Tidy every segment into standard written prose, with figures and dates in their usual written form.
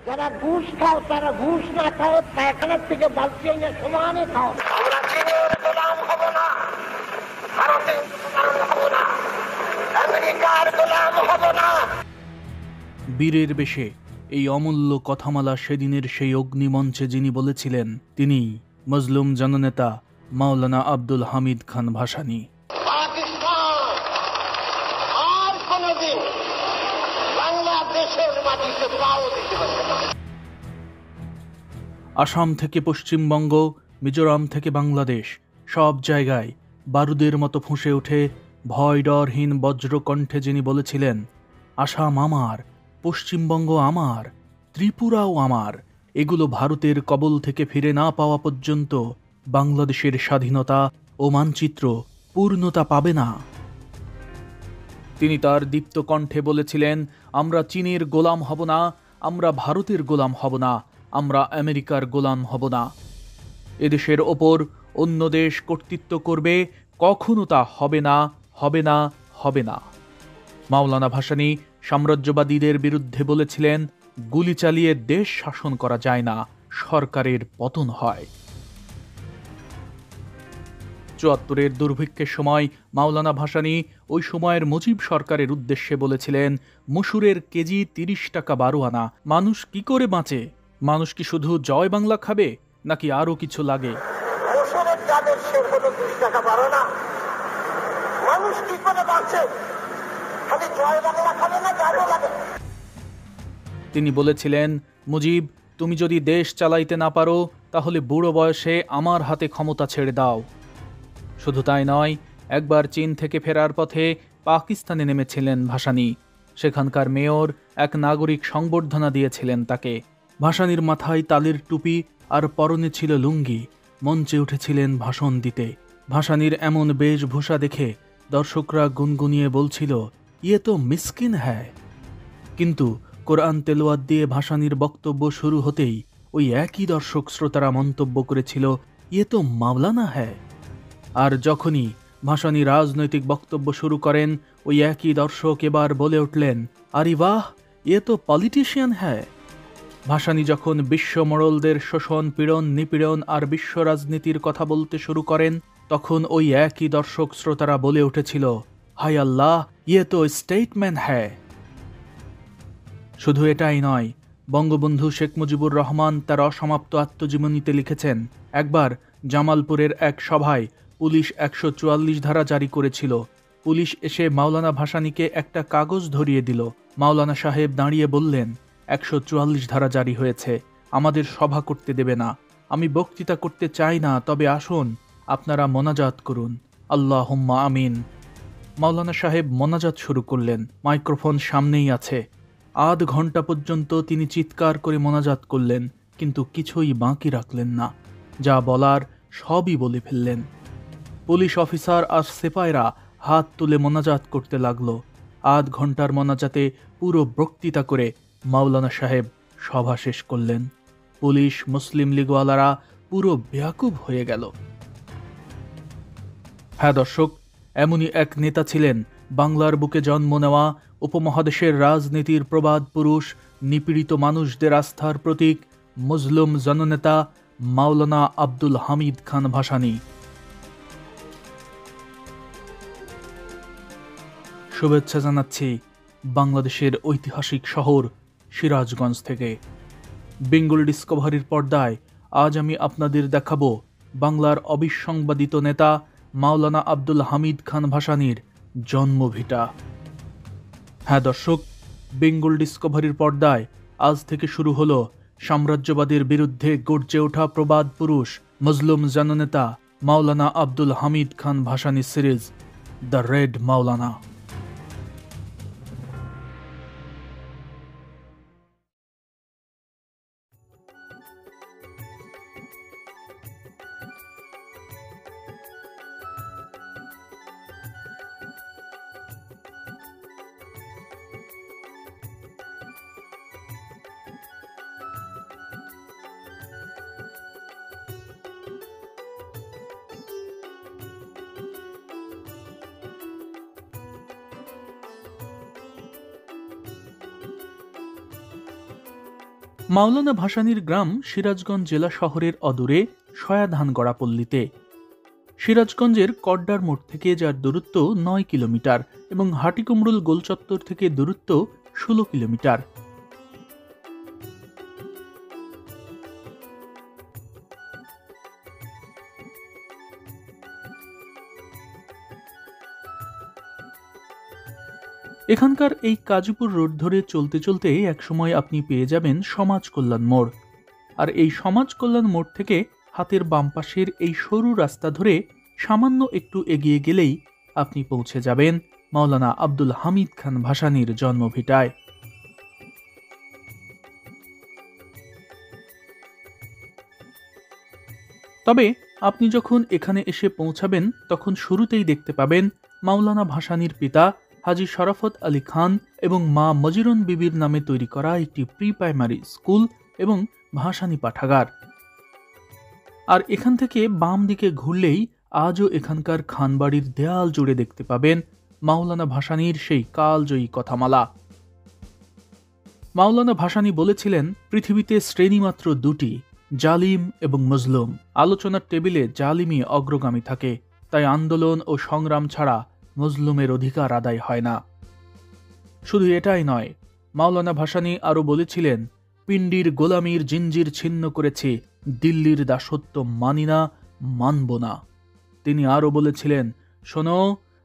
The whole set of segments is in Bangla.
যারা ঘুষ খাও তারা ঘুষ না খাও, পায়খানার থেকে বালতি এনে সমানে খাও। আমরা চীনের গোলাম হব না, ভারতের গোলাম হব না, আমেরিকার গোলাম হব না। বীরের বেশে এই অমূল্য কথামালা সেদিনের সেই অগ্নিমঞ্চে যিনি বলেছিলেন, তিনি মজলুম জননেতা মাওলানা আব্দুল হামিদ খান ভাসানী। পাকিস্তান আর কোনদিন বাংলাদেশের মাটিতে পাও দিতে পারবে না। আসাম থেকে পশ্চিমবঙ্গ, মিজোরাম থেকে বাংলাদেশ, সব জায়গায় বারুদের মতো ফুঁসে ওঠে ভয় ডরহীন বজ্রকণ্ঠে যিনি বলেছিলেন, আসাম আমার, পশ্চিমবঙ্গ আমার, ত্রিপুরাও আমার, এগুলো ভারতের কবল থেকে ফিরে না পাওয়া পর্যন্ত বাংলাদেশের স্বাধীনতা ও মানচিত্র পূর্ণতা পাবে না। তিনি তার দীপ্ত কণ্ঠে বলেছিলেন, আমরা চীনের গোলাম হব না, আমরা ভারতের গোলাম হব না, আমরা আমেরিকার গোলাম হব না। এদেশের ওপর অন্য দেশ কর্তৃত্ব করবে, কখনো তা হবে না, হবে না, হবে না। মাওলানা ভাসানী সাম্রাজ্যবাদীদের বিরুদ্ধে বলেছিলেন, গুলি চালিয়ে দেশ শাসন করা যায় না, সরকারের পতন হয়। ৭৪-এর দুর্ভিক্ষের সময় মাওলানা ভাসানী ওই সময়ের মুজিব সরকারের উদ্দেশ্যে বলেছিলেন, মসুরের কেজি ৩০ টাকা ১২ আনা, মানুষ কি করে বাঁচে? মানুষ কি শুধু জয় বাংলা খাবে নাকি আরো কিছু লাগে? মসুরের চাঁদের শের হলো ৩০ টাকা ১২ আনা, মানুষ কি করে বাঁচে? খালি জয় বাংলা খাবে না, আরো লাগে। তিনি বলেছিলেন, মুজিব, তুমি যদি দেশ চালাইতে না পারো তাহলে বুড়ো বয়সে আমার হাতে ক্ষমতা ছেড়ে দাও। শুধু তাই নয়, একবার চীন থেকে ফেরার পথে পাকিস্তানে নেমেছিলেন ভাসানী। সেখানকার মেয়র এক নাগরিক সংবর্ধনা দিয়েছিলেন তাকে। ভাসানীর মাথায় তালের টুপি আর পরনে ছিল লুঙ্গি, মঞ্চে উঠেছিলেন ভাষণ দিতে। ভাসানীর এমন বেশভূষা দেখে দর্শকরা গুনগুনিয়ে বলছিল, ইয়ে তো মিসকিন হ্যায়। কিন্তু কোরআন তেলাওয়াত দিয়ে ভাসানীর বক্তব্য শুরু হতেই ওই একই দর্শক শ্রোতারা মন্তব্য করেছিল, ইয়ে তো মাওলানা হ্যায়। আর যখনই ভাসানী রাজনৈতিক বক্তব্য শুরু করেন, ওই একই দর্শক এবার বলে উঠলেন, আরে বাহ, ইয়ে তো পলিটিশিয়ান হ্যায়। ভাসানী যখন বিশ্ব মোড়লদের শোষণ, পীড়ন, নিপীড়ন আর বিশ্ব রাজনীতির কথা বলতে শুরু করেন, তখন ওই একই দর্শক শ্রোতারা বলে উঠেছিল, হায় আল্লাহ, ইয়ে তো স্টেটম্যান হ্যায়। শুধু এটাই নয়, বঙ্গবন্ধু শেখ মুজিবুর রহমান তার অসমাপ্ত আত্মজীবনীতে লিখেছেন, একবার জামালপুরের এক সভায় পুলিশ ১৪৪ ধারা জারি করেছিল। পুলিশ এসে মাওলানা ভাসানীকে একটা কাগজ ধরিয়ে দিল। মাওলানা সাহেব দাঁড়িয়ে বললেন, ১৪৪ ধারা জারি হয়েছে, আমাদের সভা করতে দেবে না। আমি বক্তৃতা করতে চাই না, তবে আসুন আপনারা মোনাজাত করুন, আল্লাহুম্মা আমিন। মাওলানা সাহেব মোনাজাত শুরু করলেন, মাইক্রোফোন সামনেই আছে। আধ ঘন্টা পর্যন্ত তিনি চিৎকার করে মোনাজাত করলেন, কিন্তু কিছুই বাকি রাখলেন না। যা বলার সবই বলে ফেললেন। পুলিশ অফিসার আর সেপাইরা হাত তুলে মোনাজাত করতে লাগলো। আধ ঘন্টার মোনাজাতে পুরো বক্তৃতা করে মাওলানা সাহেব সভা শেষ করলেন। পুলিশ, মুসলিম লীগওয়ালারা পুরো বেয়াকুব হয়ে গেল। হ্যাঁ দর্শক, এমনই এক নেতা ছিলেন বাংলার বুকে জন্ম নেওয়া, উপমহাদেশের রাজনীতির প্রবাদ পুরুষ, নিপীড়িত মানুষদের আস্থার প্রতীক, মজলুম জননেতা মাওলানা আব্দুল হামিদ খান ভাসানী। শুভেচ্ছা জানাচ্ছি বাংলাদেশের ঐতিহাসিক শহর সিরাজগঞ্জ থেকে। বেঙ্গল ডিসকভারির পর্দায় আজ আমি আপনাদের দেখাবো বাংলার অবিসংবাদিত নেতা মাওলানা আব্দুল হামিদ খান ভাসানীর জন্মভিটা। হ্যাঁ দর্শক, বেঙ্গল ডিসকভারির পর্দায় আজ থেকে শুরু হলো সাম্রাজ্যবাদের বিরুদ্ধে গর্জে ওঠা প্রবাদ পুরুষ, মজলুম জননেতা মাওলানা Abdul Hamid Khan Bhasani series, the red মাওলানা। মাওলানা ভাসানীর গ্রাম সিরাজগঞ্জ জেলা শহরের অদূরে সয়াধানগড়া পল্লীতে। সিরাজগঞ্জের কড্ডার মোড় থেকে যার দূরত্ব 9 কিলোমিটার এবং হাটিকুমরুল গোলচত্বর থেকে দূরত্ব 16 কিলোমিটার। এখানকার এই কাজীপুর রোড ধরে চলতে চলতে একসময় আপনি পেয়ে যাবেন সমাজ কল্যাণ মোড়। আর এই সমাজ কল্যাণ মোড় থেকে হাতের বাম পাশের এই সরু রাস্তা ধরে সামান্য একটু এগিয়ে গেলেই আপনি পৌঁছে যাবেন মাওলানা আব্দুল হামিদ খান ভাসানীর জন্মভিটায়। তবে আপনি যখন এখানে এসে পৌঁছাবেন তখন শুরুতেই দেখতে পাবেন মাওলানা ভাসানীর পিতা হাজী শরাফত আলী খান এবং মা মজিরুন বিবির নামে তৈরি করা একটি প্রি প্রাইমারি স্কুল এবং ভাসানী পাঠাগার। আর এখান থেকে বাম দিকে ঘুরলেই আজও এখানকার খানবাড়ির দেয়াল জুড়ে দেখতে পাবেন মাওলানা ভাসানীর সেই কালজয়ী কথামালা। মাওলানা ভাসানী বলেছিলেন, পৃথিবীতে শ্রেণী মাত্র দুটি, জালিম এবং মজলুম। আলোচনার টেবিলে জালিমই অগ্রগামী থাকে, তাই আন্দোলন ও সংগ্রাম ছাড়া মজলুমের অধিকার আদায় হয় না। শুধু এটাই নয়, মাওলানা ভাসানী আরও বলেছিলেন, পিণ্ডির গোলামির জিঞ্জির ছিন্ন করেছি, দিল্লির দাসত্ব মানি না, মানব না। তিনি আরও বলেছিলেন, শোনো,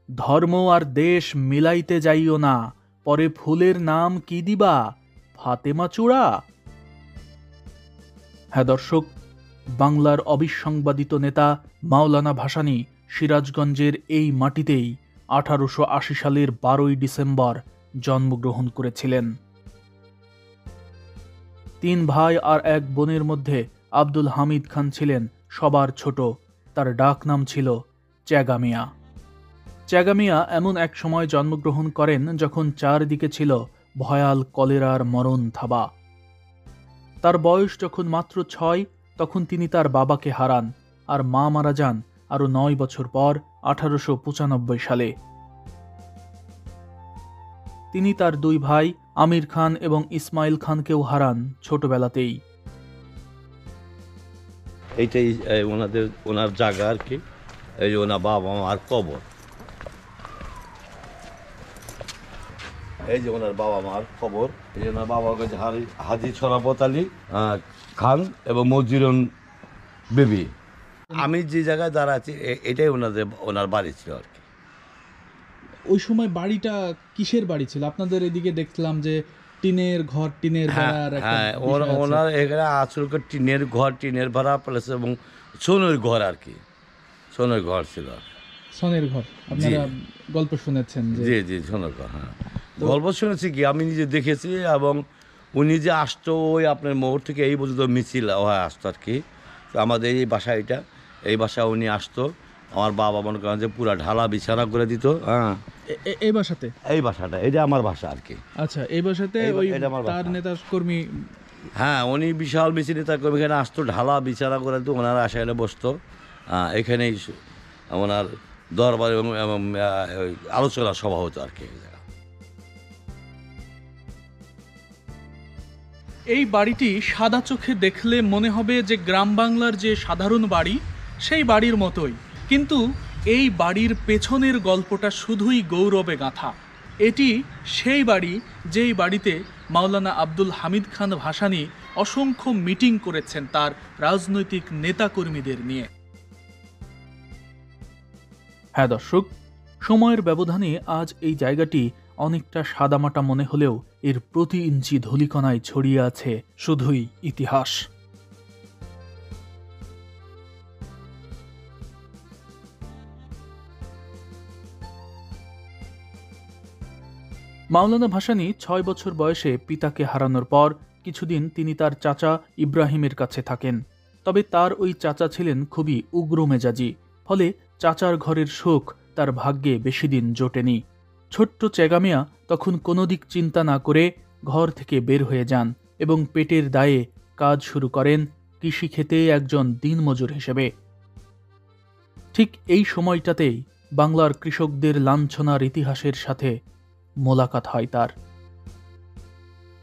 ধর্ম আর দেশ মিলাইতে যাইও না, পরে ফুলের নাম কি দিবা, ফাতেমা চূড়া? হ্যাঁ দর্শক, বাংলার অবিসংবাদিত নেতা মাওলানা ভাসানী সিরাজগঞ্জের এই মাটিতেই 1880 সালের 12 ডিসেম্বর জন্মগ্রহণ করেছিলেন। 3 ভাই আর 1 বোনের মধ্যে আব্দুল হামিদ খান ছিলেন সবার ছোট। তার ডাক নাম ছিল চ্যাগামিয়া। চ্যাগামিয়া এমন এক সময় জন্মগ্রহণ করেন যখন চারদিকে ছিল ভয়াল কলেরার মরণ থাবা। তার বয়স যখন মাত্র 6, তখন তিনি তার বাবাকে হারান, আর মা মারা যান আরও 9 বছর পর 1895 সালে। তিনি তার 2 ভাই আমির খান এবং ইসমাইল খানকেও হারান ছোটবেলাতেই। এইটাই ওনার জায়গা আর কি। এই যে ওনার বাবা মার কবর, এই যে ওনার বাবা মার কবর। এই যে ওনার বাবা হচ্ছে হাজী শরাফত আলী খান এবং মজিরুন বিবি। আমি যে জায়গায় দাঁড়া আছি এটাই ওনার বাড়ি ছিল আর কি। ওই সময় বাড়িটা কিসের বাড়ি ছিল? আপনাদের এদিকে দেখলাম যে টিনের ঘর, টিনের ভাড়া। হ্যাঁ, ওনার এখানে আসল টিনের ঘর, টিনের ভাড়া প্লাস এবং সোনের ঘর আর কি। সোনের ঘর ছিল, সোনের ঘর। আপনারা গল্প শুনেছেন? জি জি, সোনের ঘর। হ্যাঁ, গল্প শুনেছি কি, আমি নিজে দেখেছি। এবং উনি যে আসতো ওই আপনার মোড় থেকে এই পর্যন্ত মিছিল আসতো আর কি। তো আমাদের এই বাসা, এই বাসা উনি আসতো। আমার বাবা মনে করেন যে পুরা ঢালা বিছানা করে দিত। হ্যাঁ, এই বাসাতে? এই বাসাটা, এটা আমার বাসা আর কি। আচ্ছা, এই বাসাতে ওই তার নেতা কর্মী? হ্যাঁ, উনি বিশাল মিছিল নেতা কর্মী এখানে আসতো, ঢালা বিছানা করে দিত। ওনারা আসা এনে বসতো এখানেই, ওনার দরবার এবং আলোচনা সভা হতো আর কি। এই বাড়িটি সাদা চোখে দেখলে মনে হবে যে গ্রাম বাংলার যে সাধারণ বাড়ি, সেই বাড়ির মতোই। কিন্তু এই বাড়ির পেছনের গল্পটা শুধুই গৌরবে গাঁথা। এটি সেই বাড়ি যেই বাড়িতে মাওলানা আব্দুল হামিদ খান ভাসানী অসংখ্য মিটিং করেছেন তার রাজনৈতিক নেতাকর্মীদের নিয়ে। হ্যাঁ দর্শক, সময়ের ব্যবধানে আজ এই জায়গাটি অনেকটা সাদামাটা মনে হলেও এর প্রতি ইঞ্চি ধূলিকণায় ছড়িয়ে আছে শুধুই ইতিহাস। মাওলানা ভাসানী 6 বছর বয়সে পিতাকে হারানোর পর কিছুদিন তিনি তার চাচা ইব্রাহিমের কাছে থাকেন। তবে তার ওই চাচা ছিলেন খুবই উগ্র মেজাজি, ফলে চাচার ঘরের সুখ তার ভাগ্যে বেশি দিন জোটেনি। ছোট্ট চ্যাগামিয়া তখন কোনো দিক চিন্তা না করে ঘর থেকে বের হয়ে যান এবং পেটের দায়ে কাজ শুরু করেন কৃষিক্ষেতে একজন দিনমজুর হিসেবে। ঠিক এই সময়টাতেই বাংলার কৃষকদের লাঞ্ছনার ইতিহাসের সাথে মোলাকাত হয় তার।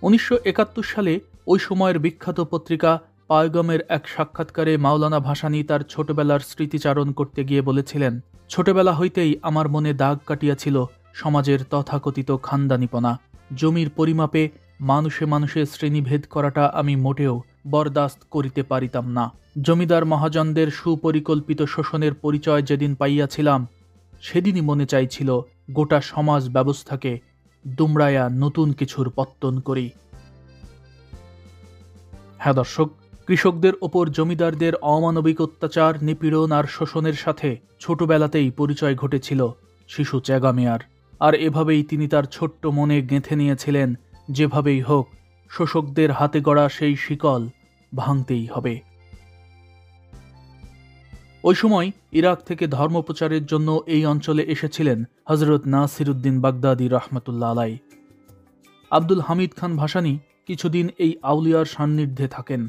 1971 সালে ওই সময়ের বিখ্যাত পত্রিকা পায়গমের এক সাক্ষাৎকারে মাওলানা ভাসানী তার ছোটবেলার স্মৃতিচারণ করতে গিয়ে বলেছিলেন, ছোটবেলা হইতেই আমার মনে দাগ কাটিয়াছিল সমাজের তথাকথিত খানদানিপনা। জমির পরিমাপে মানুষে মানুষে শ্রেণীভেদ করাটা আমি মোটেও বরদাস্ত করিতে পারিতাম না। জমিদার মহাজনদের সুপরিকল্পিত শোষণের পরিচয় যেদিন পাইয়াছিলাম, সেদিনই মনে চাইছিল গোটা সমাজ ব্যবস্থাকে দুমড়াইয়া নতুন কিছুর পত্তন করি। হ্যাঁ দর্শক, কৃষকদের ওপর জমিদারদের অমানবিক অত্যাচার, নিপীড়ন আর শোষণের সাথে ছোটবেলাতেই পরিচয় ঘটেছিল শিশু চ্যাগা মিয়ার। আর এভাবেই তিনি তার ছোট্ট মনে গেঁথে নিয়েছিলেন, যেভাবেই হোক শোষকদের হাতে গড়া সেই শিকল ভাঙতেই হবে। ওই সময় ইরাক থেকে ধর্মপ্রচারের জন্য এই অঞ্চলে এসেছিলেন হযরত নাসিরউদ্দিন বাগদাদী রহমতুল্লাহ আলাই। আব্দুল হামিদ খান ভাসানী কিছুদিন এই আউলিয়ার সান্নিধ্যে থাকেন,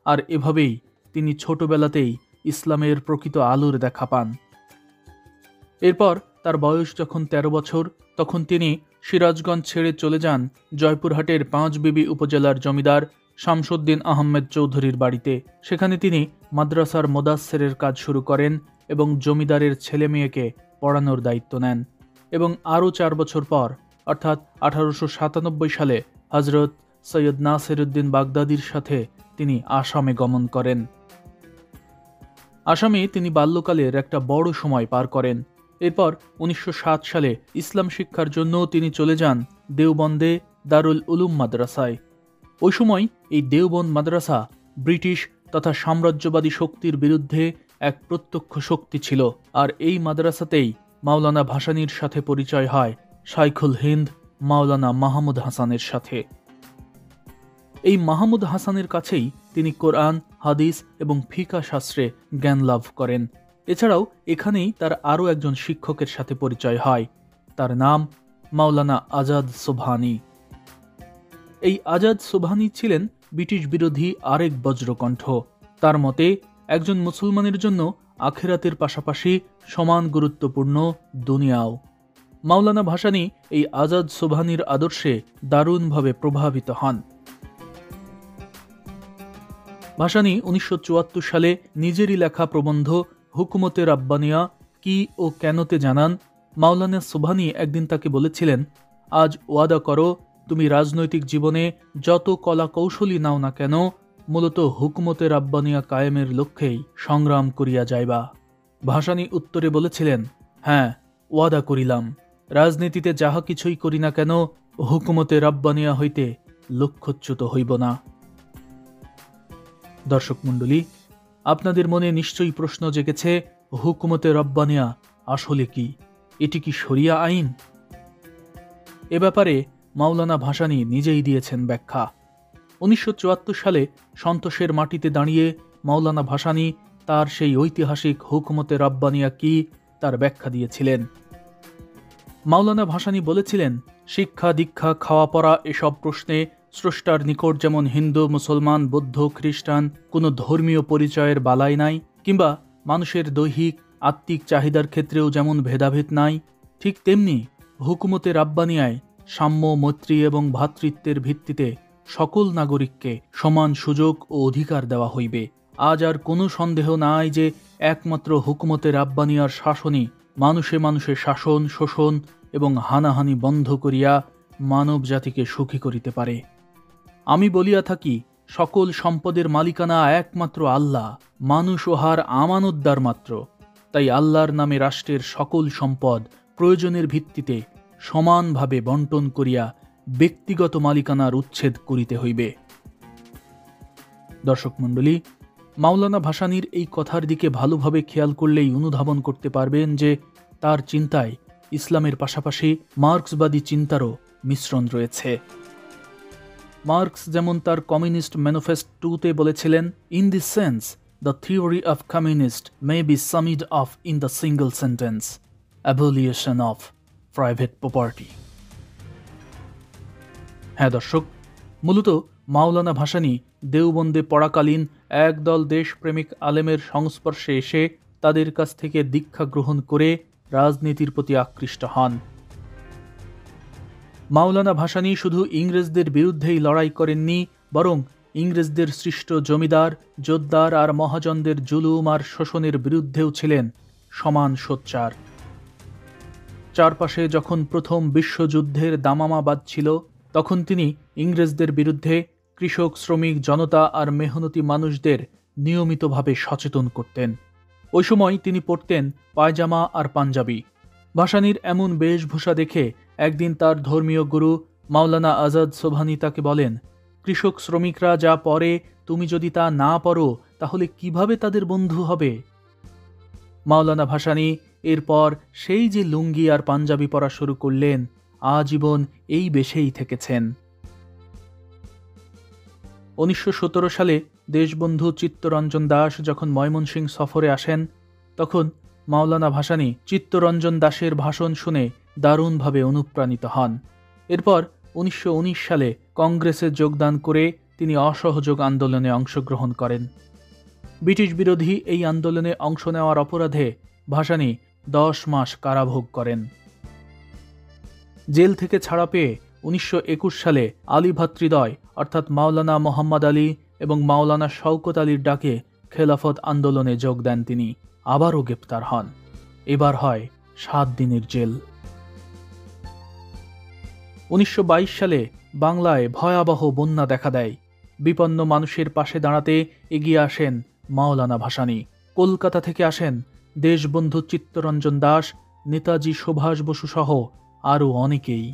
আর এভাবেই তিনি ছোটবেলাতেই ইসলামের প্রকৃত আলোর দেখা পান। এরপর তার বয়স যখন ১৩ বছর, তখন তিনি সিরাজগঞ্জ ছেড়ে চলে যান জয়পুরহাটের পাঁচবিবি উপজেলার জমিদার শামসুদ্দিন আহমেদ চৌধুরীর বাড়িতে। সেখানে তিনি মাদ্রাসার মোদাস্সেরের কাজ শুরু করেন এবং জমিদারের ছেলে মেয়েকে পড়ানোর দায়িত্ব নেন। এবং আরও ৪ বছর পর, অর্থাৎ ১৮৯৭ সালে হযরত সৈয়দ নাসিরউদ্দিন বাগদাদীর সাথে তিনি আসামে গমন করেন। আসামে তিনি বাল্যকালের একটা বড় সময় পার করেন। এরপর ১৯০৭ সালে ইসলাম শিক্ষার জন্য তিনি চলে যান দেওবন্দে দারুল উলুম মাদ্রাসায়। ওই সময় এই দেওবন্দ মাদ্রাসা ব্রিটিশ তথা সাম্রাজ্যবাদী শক্তির বিরুদ্ধে এক প্রত্যক্ষ শক্তি ছিল। আর এই মাদ্রাসাতেই মাওলানা ভাসানীর সাথে পরিচয় হয় শাইখুল হিন্দ মাওলানা মাহমুদ হাসানের সাথে। এই মাহমুদ হাসানের কাছেই তিনি কোরআন, হাদিস এবং ফিকা শাস্ত্রে জ্ঞান লাভ করেন। এছাড়াও এখানেই তার আরও একজন শিক্ষকের সাথে পরিচয় হয়, তার নাম মাওলানা আজাদ সুবহানী। এই আজাদ সুবহানী ছিলেন ব্রিটিশ বিরোধী আরেক বজ্রকণ্ঠ। তার মতে একজন মুসলমানের জন্য আখিরাতের পাশাপাশি সমান গুরুত্বপূর্ণ দুনিয়াও। মাওলানা ভাসানী এই আজাদ সুবহানীর আদর্শে দারুণভাবে প্রভাবিত হন। ভাসানী ১৯৭৪ সালে নিজেরই লেখা প্রবন্ধ হুকুমতে রাব্বানিয়া কি ও কেনতে জানান, মাওলানা সুবহানী একদিন তাকে বলেছিলেন, আজ ওয়াদা করো তুমি রাজনৈতিক জীবনে যত কলা কৌশলী নাও না কেন, মূলত হুকুমতে রাব্বানিয়া কায়েমের লক্ষ্যেই সংগ্রাম করিয়া যাইবা। ভাসানী উত্তরে বলেছিলেন, হ্যাঁ ওয়াদা করিলাম, রাজনীতিতে যাহা কিছুই করি না কেন হুকুমতে রাব্বানিয়া হইতে লক্ষ্যচ্যুত হইব না। দর্শক মণ্ডলী, আপনাদের মনে নিশ্চয়ই প্রশ্ন জেগেছে, হুকুমতে রাব্বানিয়া আসলে কি? এটি কি শরিয়া আইন? এ ব্যাপারে মাওলানা ভাসানী নিজেই দিয়েছেন ব্যাখ্যা। ১৯৭৪ সালে সন্তোষের মাটিতে দাঁড়িয়ে মাওলানা ভাসানী তার সেই ঐতিহাসিক হুকুমতে রাব্বানিয়া কি তার ব্যাখ্যা দিয়েছিলেন। মাওলানা ভাসানী বলেছিলেন, শিক্ষা, দীক্ষা, খাওয়া পড়া এসব প্রশ্নে স্রষ্টার নিকট যেমন হিন্দু, মুসলমান, বৌদ্ধ, খ্রিস্টান কোনো ধর্মীয় পরিচয়ের বালাই নাই, কিংবা মানুষের দৈহিক আত্মিক চাহিদার ক্ষেত্রেও যেমন ভেদাভেদ নাই, ঠিক তেমনি হুকুমতে রাব্বানিয়ায় সাম্য, মৈত্রী এবং ভ্রাতৃত্বের ভিত্তিতে সকল নাগরিককে সমান সুযোগ ও অধিকার দেওয়া হইবে। আজ আর কোনো সন্দেহ নাই যে একমাত্র হুকুমতে রাব্বানিয়ার শাসনই মানুষে মানুষে শাসন, শোষণ এবং হানাহানি বন্ধ করিয়া মানব জাতিকে সুখী করিতে পারে। আমি বলিয়া থাকি, সকল সম্পদের মালিকানা একমাত্র আল্লাহ, মানুষ ওহার আমানতদার মাত্র। তাই আল্লাহর নামে রাষ্ট্রের সকল সম্পদ প্রয়োজনের ভিত্তিতে সমানভাবে বন্টন করিয়া ব্যক্তিগত মালিকানার উচ্ছেদ করিতে হইবে। দর্শক মণ্ডলী, মাওলানা ভাসানীর এই কথার দিকে ভালোভাবে খেয়াল করলেই অনুধাবন করতে পারবেন যে তার চিন্তায় ইসলামের পাশাপাশি মার্ক্সবাদী চিন্তারও মিশ্রণ রয়েছে। মার্ক্স যেমন তার কমিউনিস্ট ম্যানিফেস্টোতে বলেছিলেন, in this sense the theory of communist may be summed up in the single sentence, abolition of private property. হ্যাঁ দর্শক, মূলত মাওলানা ভাসানী দেওবন্দে পড়াকালীন একদল দেশপ্রেমিক আলেমের সংস্পর্শে এসে তাদের কাছ থেকে দীক্ষা গ্রহণ করে রাজনীতির প্রতি আকৃষ্ট হন। মাওলানা ভাসানী শুধু ইংরেজদের বিরুদ্ধেই লড়াই করেননি, বরং ইংরেজদের সৃষ্ট জমিদার, জোদ্দার আর মহাজনদের জুলুম আর শোষণের বিরুদ্ধেও ছিলেন সমান সোচ্চার। চারপাশে যখন প্রথম বিশ্বযুদ্ধের দামামা বাজছিল, তখন তিনি ইংরেজদের বিরুদ্ধে কৃষক, শ্রমিক, জনতা আর মেহনতি মানুষদের নিয়মিতভাবে সচেতন করতেন। ওই সময় তিনি পরতেন পায়জামা আর পাঞ্জাবি। ভাসানীর এমন বেশভূষা দেখে একদিন তার ধর্মীয় গুরু মাওলানা আজাদ সোবহানি তাকে বলেন, কৃষক শ্রমিকরা যা পরে তুমি যদি তা না পরো তাহলে কিভাবে তাদের বন্ধু হবে? মাওলানা ভাসানী এরপর সেই যে লুঙ্গি আর পাঞ্জাবি পরা শুরু করলেন, আজীবন এই বেশেই থেকেছেন। 1917 সালে দেশবন্ধু চিত্তরঞ্জন দাস যখন ময়মনসিংহ সফরে আসেন, তখন মাওলানা ভাসানী চিত্তরঞ্জন দাসের ভাষণ শুনে দারুণভাবে অনুপ্রাণিত হন। এরপর 1919 সালে কংগ্রেসে যোগদান করে তিনি অসহযোগ আন্দোলনে অংশগ্রহণ করেন। ব্রিটিশ বিরোধী এই আন্দোলনে অংশ নেওয়ার অপরাধে ভাসানী 10 মাস কারাভোগ করেন। জেল থেকে ছাড়া পেয়ে 1921 সালে আলী ভ্রাতৃদ্বয় অর্থাৎ মাওলানা মোহাম্মদ আলী এবং মাওলানা শওকত আলীর ডাকে খেলাফত আন্দোলনে যোগ দেন তিনি। আবারও গ্রেপ্তার হন। এবার হয় 7 দিনের জেল। 1922 সালে বাংলায় ভয়াবহ বন্যা দেখা দেয়। বিপন্ন মানুষের পাশে দাঁড়াতে এগিয়ে আসেন মাওলানা ভাসানী। কলকাতা থেকে আসেন দেশবন্ধু চিত্তরঞ্জন দাস, নেতাজি সুভাষ বসু সহ আরও অনেকেই।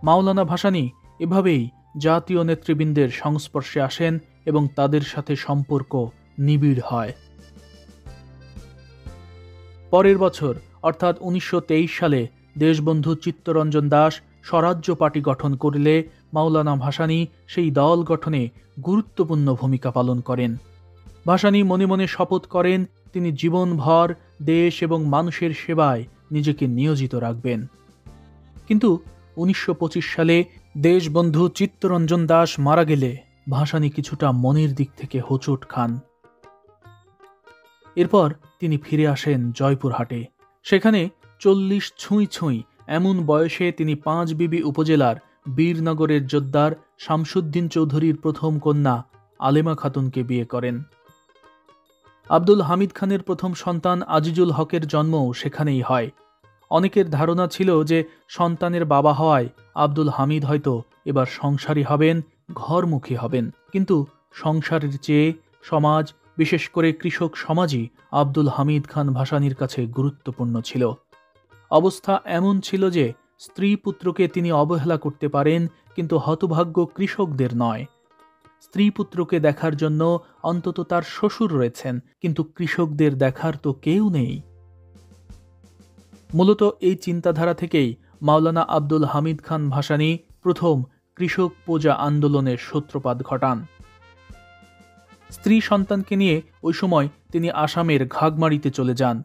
মাওলানা ভাসানী এভাবেই জাতীয় নেতৃবৃন্দের সংস্পর্শে আসেন এবং তাদের সাথে সম্পর্ক নিবিড় হয়। পরের বছর অর্থাৎ 1923 সালে দেশবন্ধু চিত্তরঞ্জন দাস স্বরাজ্য পার্টি গঠন করলে মাওলানা ভাসানী সেই দল গঠনে গুরুত্বপূর্ণ ভূমিকা পালন করেন। ভাসানী মনে মনে শপথ করেন তিনি জীবনভর দেশ এবং মানুষের সেবায় নিজেকে নিয়োজিত রাখবেন। কিন্তু 1925 সালে দেশবন্ধু চিত্তরঞ্জন দাস মারা গেলে ভাসানী কিছুটা মনের দিক থেকে হোঁচট খান। এরপর তিনি ফিরে আসেন জয়পুরহাটে। সেখানে 40 ছুঁই ছুঁই এমন বয়সে তিনি পাঁচবিবি উপজেলার বীরনগরের জোদ্দার শামসুদ্দিন চৌধুরীর প্রথম কন্যা আলেমা খাতুনকে বিয়ে করেন। আব্দুল হামিদ খানের প্রথম সন্তান আজিজুল হকের জন্মও সেখানেই হয়। অনেকের ধারণা ছিল যে সন্তানের বাবা হওয়ায় আব্দুল হামিদ হয়তো এবার সংসারী হবেন, ঘরমুখী হবেন। কিন্তু সংসারের চেয়ে সমাজ, বিশেষ করে কৃষক সমাজই আব্দুল হামিদ খান ভাসানীর কাছে গুরুত্বপূর্ণ ছিল। অবস্থা এমন ছিল যে স্ত্রী পুত্রকে তিনি অবহেলা করতে পারেন, কিন্তু হতভাগ্য কৃষকদের নয়। স্ত্রী পুত্রকে দেখার জন্য অন্তত তার শ্বশুর রয়েছেন, কিন্তু কৃষকদের দেখার তো কেউ নেই। মূলত এই চিন্তাধারা থেকেই মাওলানা আব্দুল হামিদ খান ভাসানী প্রথম কৃষক প্রজা আন্দোলনের সূত্রপাত ঘটান। স্ত্রী সন্তানকে নিয়ে ওই সময় তিনি আসামের ঘাগমারিতে চলে যান।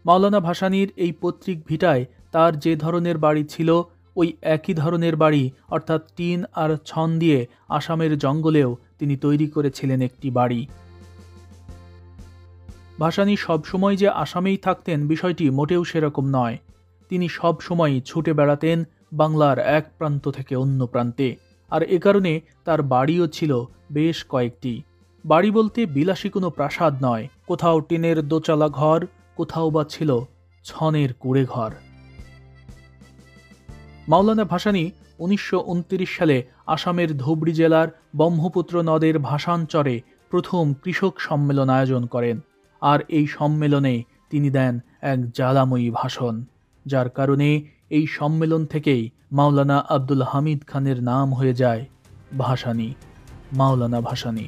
মাওলানা ভাসানীর এই পৈতৃক ভিটায় তার যে ধরনের বাড়ি ছিল, ওই একই ধরনের বাড়ি অর্থাৎ টিন আর ছন দিয়ে আসামের জঙ্গলেও তিনি তৈরি করেছিলেন একটি বাড়ি। ভাসানী সবসময় যে আসামেই থাকতেন বিষয়টি মোটেও সেরকম নয়। তিনি সব সময় ছুটে বেড়াতেন বাংলার এক প্রান্ত থেকে অন্য প্রান্তে, আর এ কারণে তার বাড়িও ছিল বেশ কয়েকটি। বাড়ি বলতে বিলাসী কোনো প্রাসাদ নয়, কোথাও টিনের দোচালা ঘর, কোথাও বা ছিল ছনের কুড়ে ঘর। মাওলানা ভাসানী 1929 সালে আসামের ধুবড়ী জেলার ব্রহ্মপুত্র নদের ভাসানচরে প্রথম কৃষক সম্মেলন আয়োজন করেন, আর এই সম্মেলনে তিনি দেন এক জ্বালাময়ী ভাষণ, যার কারণে এই সম্মেলন থেকেই মাওলানা আব্দুল হামিদ খানের নাম হয়ে যায় ভাসানী, মাওলানা ভাসানী।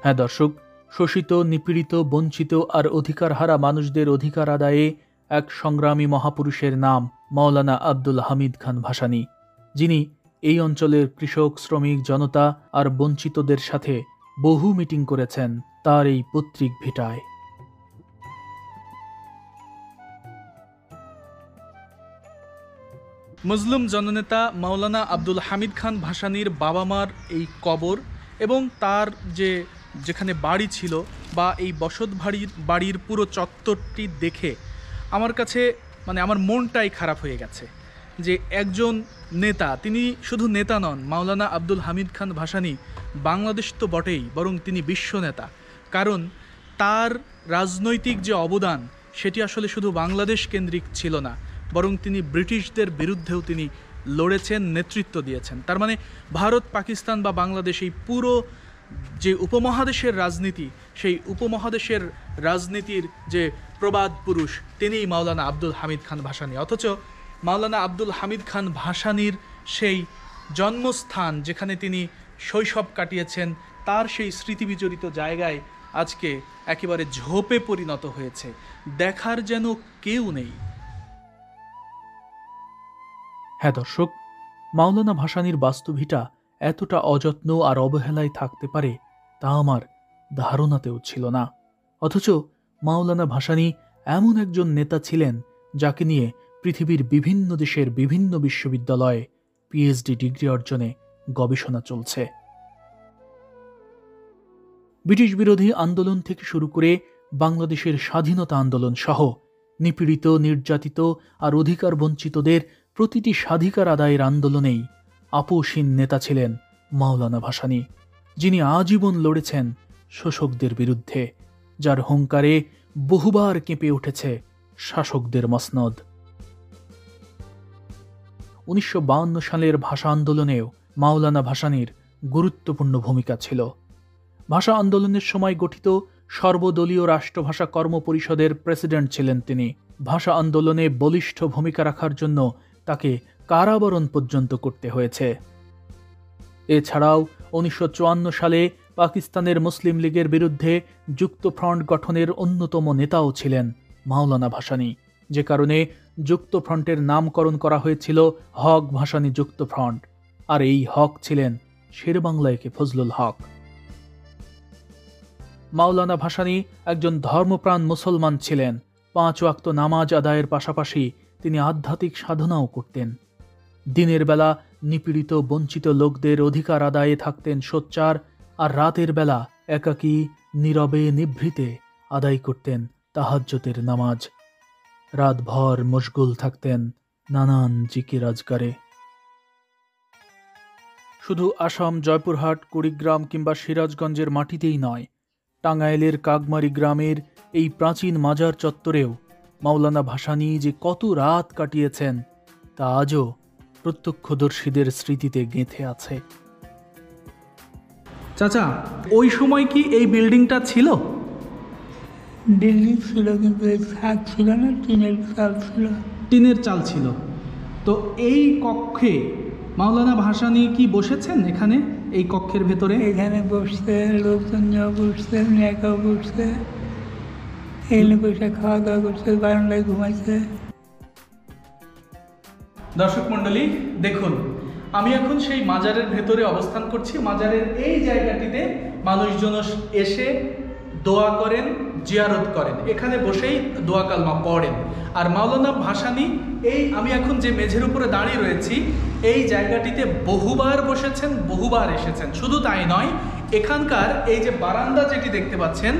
হ্যাঁ দর্শক, শোষিত, নিপীড়িত, বঞ্চিত আর অধিকারহারা মানুষদের অধিকার আদায়ে এক সংগ্রামী মহাপুরুষের নাম মাওলানা আব্দুল হামিদ খান ভাসানী, যিনি এই অঞ্চলের কৃষক, শ্রমিক, জনতা আর বঞ্চিতদের সাথে বহু মিটিং করেছেন তার এই পৈতৃক ভিটায়। মুসলিম জননেতা মাওলানা আব্দুল হামিদ খান ভাসানীর বাবা মার এই কবর এবং তার যেখানে বাড়ি ছিল বা এই বসত বাড়ির পুরো চত্বরটি দেখে আমার কাছে আমার মনটাই খারাপ হয়ে গেছে যে একজন নেতা, তিনি শুধু নেতা নন, মাওলানা আব্দুল হামিদ খান ভাসানী বাংলাদেশ তো বটেই, বরং তিনি বিশ্ব নেতা। কারণ তার রাজনৈতিক যে অবদান সেটি আসলে শুধু বাংলাদেশ কেন্দ্রিক ছিল না, বরং তিনি ব্রিটিশদের বিরুদ্ধেও তিনি লড়েছেন, নেতৃত্ব দিয়েছেন। তার মানে ভারত, পাকিস্তান বা বাংলাদেশ, এই পুরো যে উপমহাদেশের রাজনীতি, সেই উপমহাদেশের রাজনীতির যে প্রবাদ পুরুষ তিনিই মাওলানা আব্দুল হামিদ খান ভাসানী। অথচ মাওলানা আব্দুল হামিদ খান ভাসানীর সেই জন্মস্থান, যেখানে তিনি শৈশব কাটিয়েছেন, তার সেই স্মৃতিবিজড়িত জায়গায় আজকে একেবারে ঝোপে পরিণত হয়েছে, দেখার যেন কেউ নেই। হ্যাঁ দর্শক, মাওলানা ভাসানীর বাস্তুভিটা এতটা অযত্ন আর অবহেলায় থাকতে পারে তা আমার ধারণাতেও ছিল না। অথচ মাওলানা ভাসানী এমন একজন নেতা ছিলেন যাকে নিয়ে পৃথিবীর বিভিন্ন দেশের বিভিন্ন বিশ্ববিদ্যালয়ে পিএইচডি ডিগ্রি অর্জনে গবেষণা চলছে। ব্রিটিশ বিরোধী আন্দোলন থেকে শুরু করে বাংলাদেশের স্বাধীনতা আন্দোলন সহ নিপীড়িত, নির্যাতিত আর অধিকার বঞ্চিতদের প্রতিটি স্বাধিকার আদায়ের আন্দোলনেই আপোষহীন নেতা ছিলেন মাওলানা ভাসানী, যিনি আজীবন লড়েছেন শোষকদের বিরুদ্ধে, যার হুঙ্কারে বহুবার কেঁপে উঠেছে শাসকদের মসনদ। 1952 সালের ভাষা আন্দোলনেও মাওলানা ভাসানীর গুরুত্বপূর্ণ ভূমিকা ছিল। ভাষা আন্দোলনের সময় গঠিত সর্বদলীয় রাষ্ট্রভাষা কর্ম পরিষদের প্রেসিডেন্ট ছিলেন তিনি। ভাষা আন্দোলনে বলিষ্ঠ ভূমিকা রাখার জন্য তাকে কারাবরণ পর্যন্ত করতে হয়েছে। এছাড়াও 1954 সালে পাকিস্তানের মুসলিম লীগের বিরুদ্ধে যুক্তফ্রন্ট গঠনের অন্যতম নেতাও ছিলেন মাওলানা ভাসানী, যে কারণে যুক্তফ্রন্টের নামকরণ করা হয়েছিল হক ভাসানী যুক্তফ্রন্ট। আর এই হক ছিলেন শেরেবাংলা ফজলুল হক। মাওলানা ভাসানী একজন ধর্মপ্রাণ মুসলমান ছিলেন। 5 ওয়াক্ত নামাজ আদায়ের পাশাপাশি তিনি আধ্যাত্মিক সাধনাও করতেন। দিনের বেলা নিপীড়িত, বঞ্চিত লোকদের অধিকার আদায়ে থাকতেন সোচ্চার, আর রাতের বেলা একাকী, নীরবে, নিভৃতে আদায় করতেন তাহাজ্জুদের নামাজ। রাতভর মশগুল থাকতেন নানান জিকির আজকারে। শুধু আসাম, জয়পুরহাট, কুড়িগ্রাম কিংবা সিরাজগঞ্জের মাটিতেই নয়, টাঙ্গাইলের কাগমারি গ্রামের এই প্রাচীন মাজার চত্বরেও মাওলানা ভাসানী যে কত রাত কাটিয়েছেন তা আজও প্রত্যক্ষদর্শীদের স্মৃতিতে গেঁথে আছে। চাচা, ওই সময় কি এই বিল্ডিংটা ছিল? বিল্ডিং ছিল, কিন্তু ছাদ ছিল না, টিনের চাল ছিল। টিনের চাল ছিল। তো এই কক্ষে মাওলানা ভাসানী কি বসেছেন? এখানে এই কক্ষের ভেতরে এখানে বসছে, লোকজন বসছে, মেয়েকাও বসছে, এখানে বসে খাওয়া দাওয়া করছে, বারান্দায় ঘুমাইছে। দর্শক মণ্ডলী, দেখুন, আমি এখন সেই মাজারের ভেতরে অবস্থান করছি। মাজারের এই জায়গাটিতে মানুষজন এসে দোয়া করেন, জিয়ারত করেন, এখানে বসেই দোয়া কালমা পড়েন। আর মাওলানা ভাসানী আমি এখন যে মেঝের উপরে দাঁড়িয়ে রয়েছি, এই জায়গাটিতে বহুবার বসেছেন, বহুবার এসেছেন। শুধু তাই নয়, এখানকার এই যে বারান্দা যেটি দেখতে পাচ্ছেন,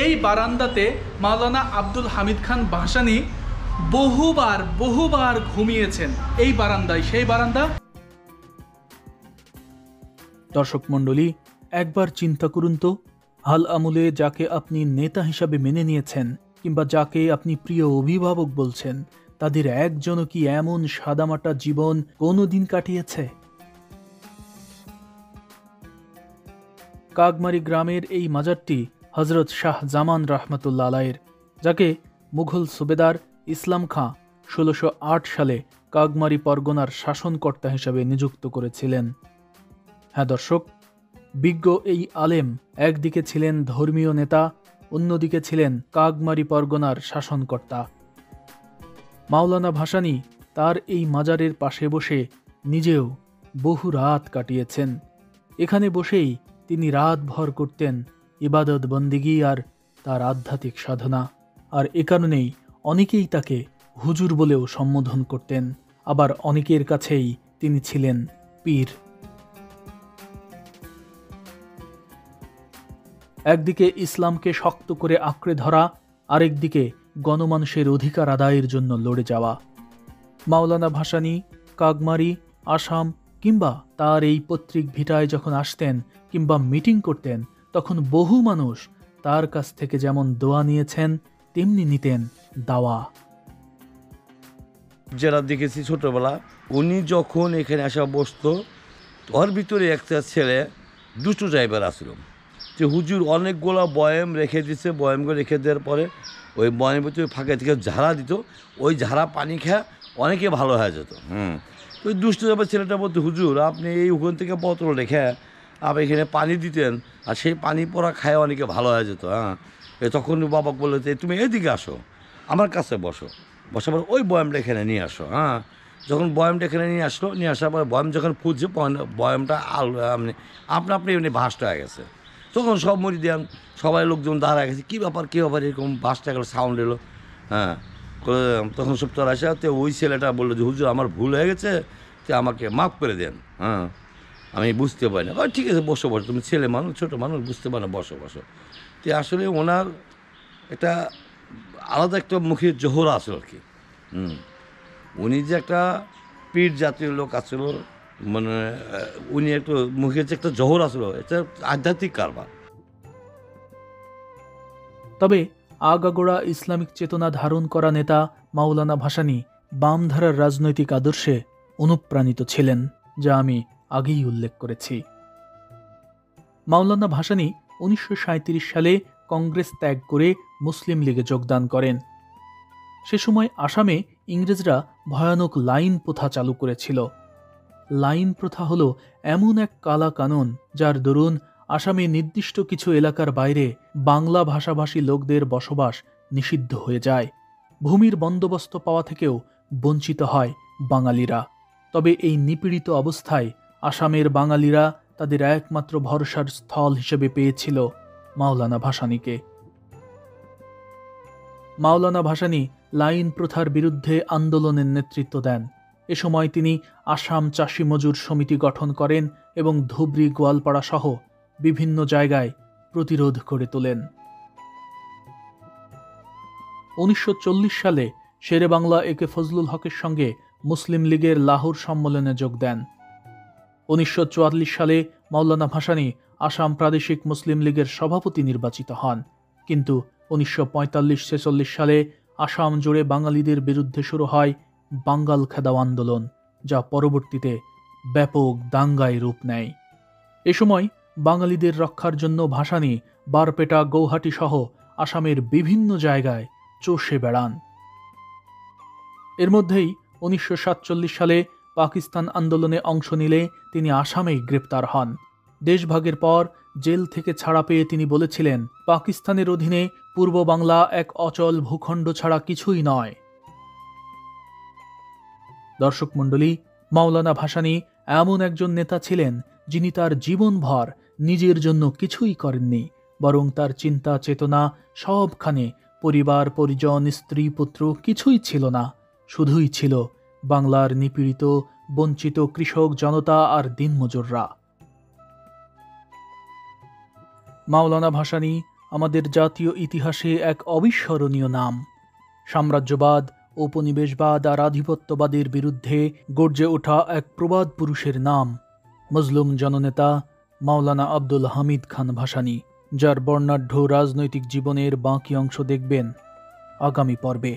এই বারান্দাতে মাওলানা আব্দুল হামিদ খান ভাসানী বহুবার ঘুমিয়েছেন। এই বারান্দায়, সেই বারান্দা। দর্শক মণ্ডলী, একবার চিন্তা করুন তো, হাল আমলে যাকে আপনি নেতা হিসাবে মেনে নিয়েছেন কিংবা যাকে আপনি প্রিয় অভিভাবক বলছেন, তাদের একজনও কি এমন সাদামাটা জীবন কোনোদিন কাটিয়েছে? কাগমারি গ্রামের এই মাজারটি হজরত শাহ জামান রহমতুল্লাহ আলাইয়ের, যাকে মুঘল সুবেদার ইসলাম খাঁ 1608 সালে কাগমারি পরগনার শাসনকর্তা হিসাবে নিযুক্ত করেছিলেন। হ্যাঁ দর্শক, বিজ্ঞ এই আলেম একদিকে ছিলেন ধর্মীয় নেতা, অন্যদিকে ছিলেন কাগমারি পরগনার শাসনকর্তা। মাওলানা ভাসানী তার এই মাজারের পাশে বসে নিজেও বহু রাত কাটিয়েছেন। এখানে বসেই তিনি রাতভর করতেন ইবাদত বন্দিগি আর তার আধ্যাত্মিক সাধনা। আর এ কারণেই অনেকেই তাকে হুজুর বলেও সম্বোধন করতেন। আবার অনেকের কাছেই তিনি ছিলেন পীর। একদিকে ইসলামকে শক্ত করে আঁকড়ে ধরা, আরেকদিকে গণমানুষের অধিকার আদায়ের জন্য লড়ে যাওয়া। মাওলানা ভাসানী কাগমারি, আসাম কিংবা তার এই পৈতৃক ভিটায় যখন আসতেন কিংবা মিটিং করতেন, তখন বহু মানুষ তার কাছ থেকে যেমন দোয়া নিয়েছেন তেমনি নিতেন দাওয়া। যারা দেখেছি ছোটবেলা, উনি যখন এখানে আসা বসতো, ওর ভিতরে একটা ছেলে দুটো ড্রাইভার আসলো, যে হুজুর অনেকগুলো বয়াম রেখে দিচ্ছে, বয়ামগুলো রেখে দেওয়ার পরে ওই বয়ামের ভিতরে ফাঁকা থেকে ঝাড়া দিত, ওই ঝাড়া পানি খেয়ে অনেকে ভালো হয়ে যেত। তো ওই দুষ্ট যাবার ছেলেটা বলতো, হুজুর আপনি এই ওখান থেকে বোতল রেখে আপনি এখানে পানি দিতেন, আর সেই পানি পড়া খায় অনেকে ভালো হয়ে যেত। তখন বাবা বললো যে তুমি এদিকে আসো, আমার কাছে বসো, বসার পর ওই বয়ামটা এখানে নিয়ে আসো। যখন বয়ামটা এখানে নিয়ে আসলো, নিয়ে আসার পর বয়াম যখন ফুটছে, বয়ামটা আপনি আপনি এমনি ভাসটা হয়ে গেছে। তখন সব মুরিদিয়ান সবাই লোকজন দাঁড়ায় গেছে, কী ব্যাপার এরকম ভাসটা গেলো, সাউন্ড এলো। তখন সব তোর আসে, তো ওই ছেলেটা বললো যে হুজুর আমার ভুল হয়ে গেছে, তো আমাকে মাফ করে দেন, আমি বুঝতে পারি না। ঠিক আছে বসো, তুমি ছেলে মানুষ, ছোটো মানুষ, বুঝতে পারো না, বসো। তো আসলে ওনার একটা আলাদা একটা মুখের জোহরা আসলো আর কি। উনি যে একটা পীর জাতীয় লোক আসলো, মানে উনি একটু মুখের যে একটা জোহর আসলো, এটা আধ্যাত্মিক কারবার। তবে আগাগোড়া ইসলামিক চেতনা ধারণ করা নেতা মাওলানা ভাসানী বামধারার রাজনৈতিক আদর্শে অনুপ্রাণিত ছিলেন, যা আমি আগেই উল্লেখ করেছি। মাওলানা ভাসানী 1937 সালে কংগ্রেস ত্যাগ করে মুসলিম লীগে যোগদান করেন। সে সময় আসামে ইংরেজরা ভয়ানক লাইন প্রথা চালু করেছিল। লাইন প্রথা হল এমন এক কালা কানুন, যার দরুন আসামে নির্দিষ্ট কিছু এলাকার বাইরে বাংলা ভাষাভাষী লোকদের বসবাস নিষিদ্ধ হয়ে যায়। ভূমির বন্দোবস্ত পাওয়া থেকেও বঞ্চিত হয় বাঙালিরা। তবে এই নিপীড়িত অবস্থায় আসামের বাঙালিরা তাদের একমাত্র ভরসার স্থল হিসেবে পেয়েছিল মাওলানা ভাসানীকে। মাওলানা ভাসানী লাইন প্রথার বিরুদ্ধে আন্দোলনের নেতৃত্ব দেন। এ সময় তিনি আসাম চাষি মজুর সমিতি গঠন করেন এবং ধুবড়ী, গোয়ালপাড়া সহ বিভিন্ন জায়গায় প্রতিরোধ করে তোলেন। 1940 সালে শেরে বাংলা একে ফজলুল হকের সঙ্গে মুসলিম লীগের লাহোর সম্মেলনে যোগ দেন। 1944 সালে মাওলানা ভাসানী আসাম প্রাদেশিক মুসলিম লীগের সভাপতি নির্বাচিত হন। কিন্তু 1945-46 সালে আসাম জুড়ে বাঙালিদের বিরুদ্ধে শুরু হয় বাঙ্গাল খেদাও আন্দোলন, যা পরবর্তীতে ব্যাপক দাঙ্গায় রূপ নেয়। এ সময় বাঙালিদের রক্ষার জন্য ভাসানী বারপেটা, গৌহাটি সহ আসামের বিভিন্ন জায়গায় চষে বেড়ান। এর মধ্যেই 1947 সালে পাকিস্তান আন্দোলনে অংশ নিলে তিনি আসামেই গ্রেপ্তার হন। দেশভাগের পর জেল থেকে ছাড়া পেয়ে তিনি বলেছিলেন, পাকিস্তানের অধীনে পূর্ব বাংলা এক অচল ভূখণ্ড ছাড়া কিছুই নয়। দর্শক মণ্ডলী, মাওলানা ভাসানী এমন একজন নেতা ছিলেন যিনি তার জীবনভর নিজের জন্য কিছুই করেননি, বরং তার চিন্তা চেতনা সবখানে পরিবার, পরিজন, স্ত্রী, পুত্র কিছুই ছিল না, শুধুই ছিল বাংলার নিপীড়িত, বঞ্চিত কৃষক জনতা আর দিনমজুররা। মাওলানা ভাসানী আমাদের জাতীয় ইতিহাসে এক অবিস্মরণীয় নাম। সাম্রাজ্যবাদ, ঔপনিবেশবাদ আর আধিপত্যবাদের বিরুদ্ধে গর্জে ওঠা এক প্রবাদ পুরুষের নাম, মজলুম জননেতা মাওলানা আব্দুল হামিদ খান ভাসানী, যার বর্ণাঢ্য রাজনৈতিক জীবনের বাকি অংশ দেখবেন আগামী পর্বে।